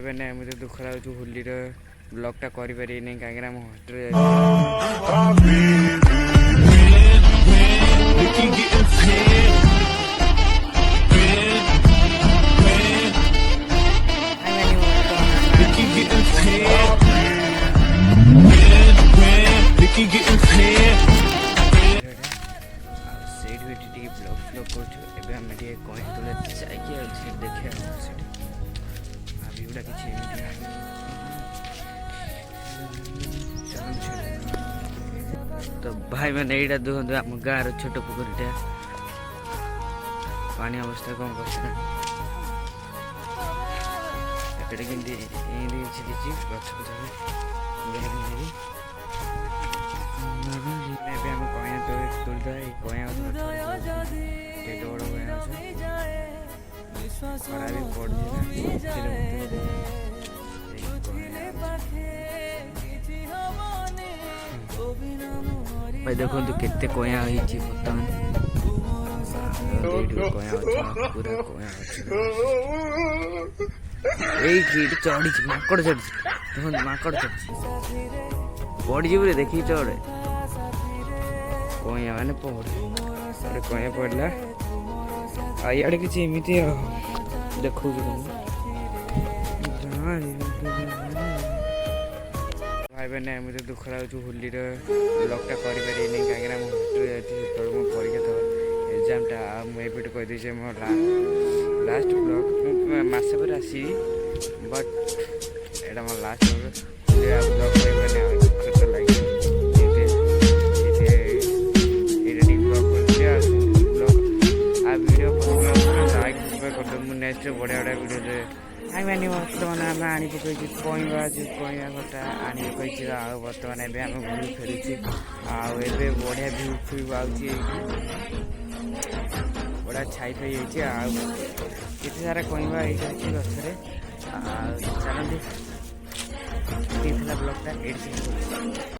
भाई बहन मुझे दुख लगुच होली ब्लॉगटा करें कहीं हॉस्टेल ब्लॉग तो भाई मैंने यहाँ देखते आम गाँव छोट पोखरीटा पानी अवस्था कौन कर गछ कया तोड़ता कया बड़ भाई देखो केते कया बर्तमान पूरा कया चढ़ी माकड़ चढ़ी देखो माकड़ चढ़ी पड़ जी देखी चढ़े कया मैंने पड़े कया पड़ला इे कि एमती देखो भाई बहन मुझे दुख लगुच होली ब्लॉगटा करें कहीं हॉस्टेल परीक्षा था एग्जामटा मुझे कहीदे मो लास्ट ब्लॉग मसे पर आसी but Etah more last blog दुख लगे नेक्स्ट बढ़िया बढ़िया वीडियो आई मैंने बर्तमान आम आनी पकई कईवा कईवा गोटा आनी पकई बर्तमान एवं आम घर फेरुची आए बढ़िया भ्यू फ्यू आउची बढ़िया छाई फाई होते सारा कईवा ये गचरे चलते ब्लॉगटा ये